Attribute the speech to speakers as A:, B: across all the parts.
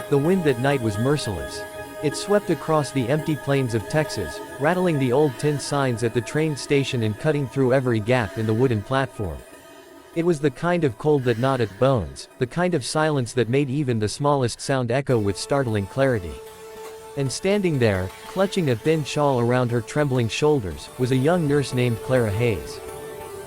A: The wind that night was merciless. It swept across the empty plains of Texas, rattling the old tin signs at the train station and cutting through every gap in the wooden platform. It was the kind of cold that gnawed at bones, the kind of silence that made even the smallest sound echo with startling clarity. And standing there, clutching a thin shawl around her trembling shoulders, was a young nurse named Clara Hayes.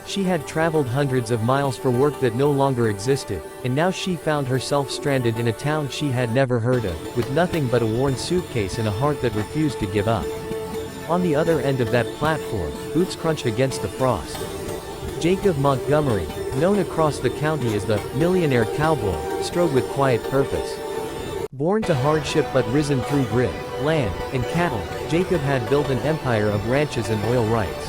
A: She had traveled hundreds of miles for work that no longer existed, and now she found herself stranded in a town she had never heard of, with nothing but a worn suitcase and a heart that refused to give up. On the other end of that platform, boots crunched against the frost. Jacob Montgomery, known across the county as the millionaire cowboy, strode with quiet purpose. Born to hardship but risen through grit, land, and cattle, Jacob had built an empire of ranches and oil rights.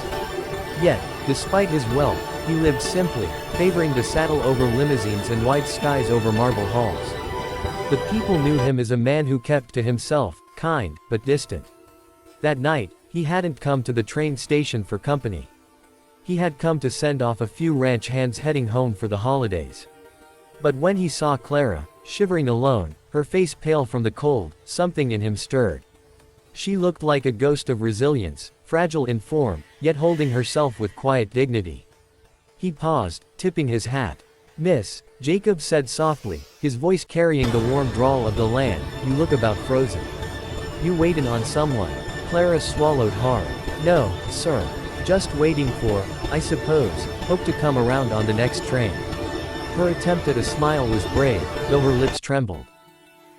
A: Yet, despite his wealth, he lived simply, favoring the saddle over limousines and wide skies over marble halls. The people knew him as a man who kept to himself, kind, but distant. That night, he hadn't come to the train station for company. He had come to send off a few ranch hands heading home for the holidays. But when he saw Clara, shivering alone, her face pale from the cold, something in him stirred. She looked like a ghost of resilience, fragile in form, yet holding herself with quiet dignity. He paused, tipping his hat. "Miss," Jacob said softly, his voice carrying the warm drawl of the land, "you look about frozen. You waitin' on someone?" Clara swallowed hard. "No, sir. Just waiting for, I suppose, hope to come around on the next train." Her attempt at a smile was brave, though her lips trembled.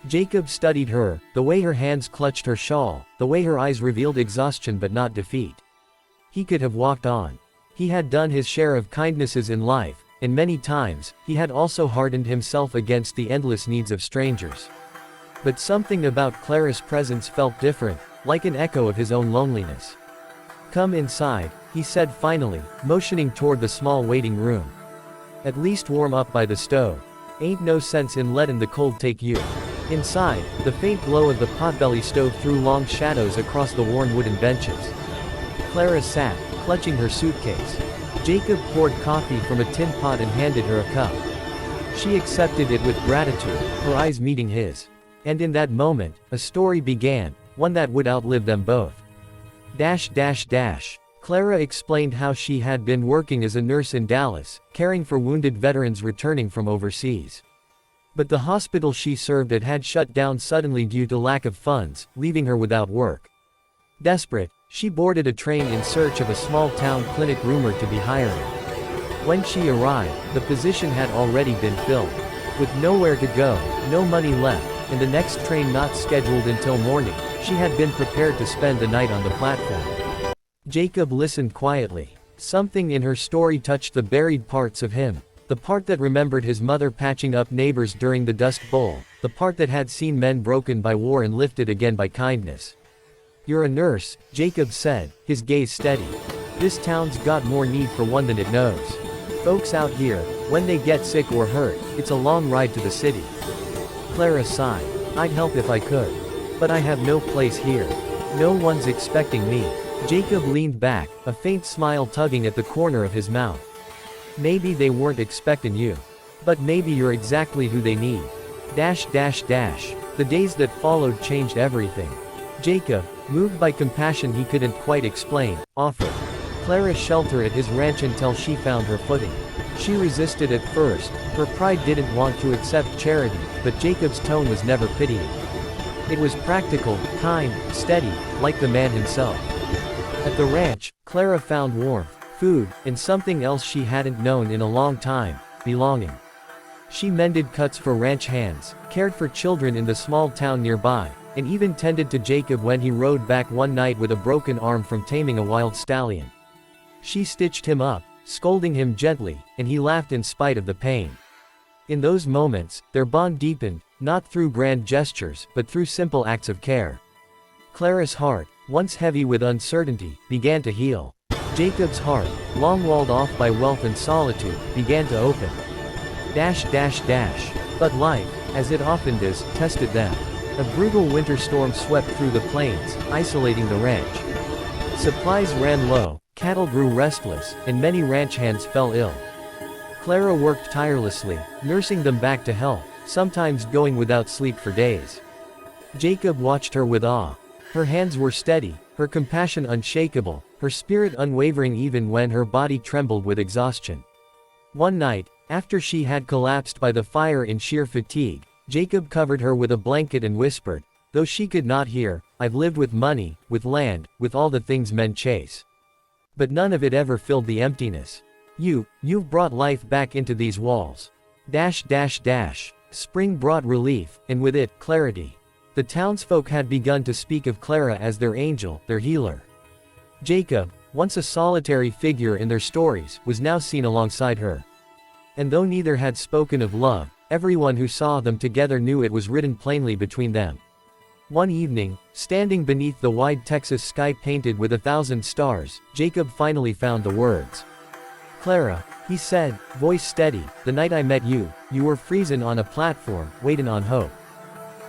A: Jacob studied her, the way her hands clutched her shawl, the way her eyes revealed exhaustion but not defeat. He could have walked on. He had done his share of kindnesses in life, and many times, he had also hardened himself against the endless needs of strangers. But something about Clara's presence felt different, like an echo of his own loneliness. "Come inside," he said finally, motioning toward the small waiting room. "At least warm up by the stove. Ain't no sense in lettin' the cold take you." Inside, the faint glow of the potbelly stove threw long shadows across the worn wooden benches. Clara sat, clutching her suitcase. Jacob poured coffee from a tin pot and handed her a cup. She accepted it with gratitude, her eyes meeting his. And in that moment, a story began, one that would outlive them both. Clara explained how she had been working as a nurse in Dallas, caring for wounded veterans returning from overseas. But the hospital she served at had shut down suddenly due to lack of funds, leaving her without work. Desperate, she boarded a train in search of a small-town clinic rumored to be hiring. When she arrived, the position had already been filled. With nowhere to go, no money left, and the next train not scheduled until morning, she had been prepared to spend the night on the platform. Jacob listened quietly. Something in her story touched the buried parts of him. The part that remembered his mother patching up neighbors during the Dust Bowl, the part that had seen men broken by war and lifted again by kindness. "You're a nurse," Jacob said, his gaze steady. "This town's got more need for one than it knows. Folks out here, when they get sick or hurt, it's a long ride to the city." Clara sighed. "I'd help if I could. But I have no place here. No one's expecting me." Jacob leaned back, a faint smile tugging at the corner of his mouth. "Maybe they weren't expecting you. But maybe you're exactly who they need." The days that followed changed everything. Jacob, moved by compassion he couldn't quite explain, offered Clara shelter at his ranch until she found her footing. She resisted at first, her pride didn't want to accept charity, but Jacob's tone was never pitying. It was practical, kind, steady, like the man himself. At the ranch, Clara found warmth, food, and something else she hadn't known in a long time, belonging. She mended cuts for ranch hands, cared for children in the small town nearby, and even tended to Jacob when he rode back one night with a broken arm from taming a wild stallion. She stitched him up, scolding him gently, and he laughed in spite of the pain. In those moments, their bond deepened, not through grand gestures, but through simple acts of care. Clara's heart, once heavy with uncertainty, began to heal. Jacob's heart, long walled off by wealth and solitude, began to open. But life, as it often does, tested them. A brutal winter storm swept through the plains, isolating the ranch. Supplies ran low, cattle grew restless, and many ranch hands fell ill. Clara worked tirelessly, nursing them back to health, sometimes going without sleep for days. Jacob watched her with awe. Her hands were steady, her compassion unshakable, her spirit unwavering even when her body trembled with exhaustion. One night, after she had collapsed by the fire in sheer fatigue, Jacob covered her with a blanket and whispered, though she could not hear, "I've lived with money, with land, with all the things men chase. But none of it ever filled the emptiness. You've brought life back into these walls." Spring brought relief, and with it, clarity. The townsfolk had begun to speak of Clara as their angel, their healer. Jacob, once a solitary figure in their stories, was now seen alongside her. And though neither had spoken of love, everyone who saw them together knew it was written plainly between them. One evening, standing beneath the wide Texas sky painted with 1,000 stars, Jacob finally found the words. "Clara," he said, voice steady, "the night I met you, you were freezin' on a platform, waitin' on hope.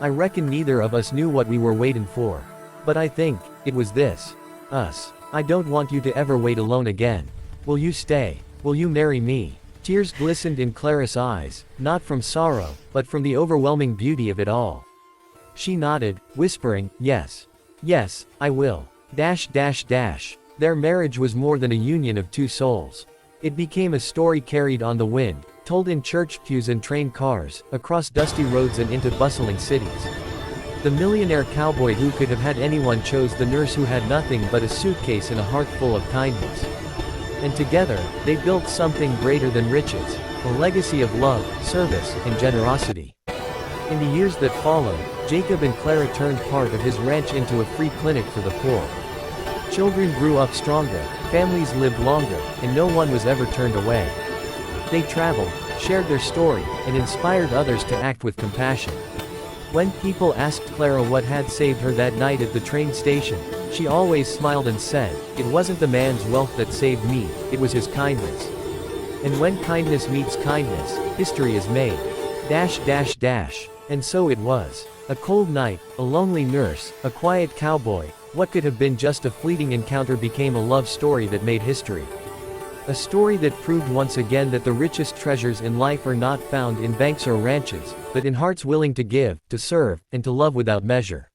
A: I reckon neither of us knew what we were waitin' for. But I think, it was this. Us. I don't want you to ever wait alone again. Will you stay? Will you marry me?" Tears glistened in Clara's eyes, not from sorrow, but from the overwhelming beauty of it all. She nodded, whispering, "Yes. Yes, I will." Their marriage was more than a union of two souls. It became a story carried on the wind, told in church pews and train cars, across dusty roads and into bustling cities. The millionaire cowboy who could have had anyone chose the nurse who had nothing but a suitcase and a heart full of kindness. And together, they built something greater than riches, a legacy of love, service, and generosity. In the years that followed, Jacob and Clara turned part of his ranch into a free clinic for the poor. Children grew up stronger, families lived longer, and no one was ever turned away. They traveled, shared their story, and inspired others to act with compassion. When people asked Clara what had saved her that night at the train station, she always smiled and said, "It wasn't the man's wealth that saved me, it was his kindness." And when kindness meets kindness, history is made. And so it was. A cold night, a lonely nurse, a quiet cowboy, what could have been just a fleeting encounter became a love story that made history. A story that proved once again that the richest treasures in life are not found in banks or ranches, but in hearts willing to give, to serve, and to love without measure.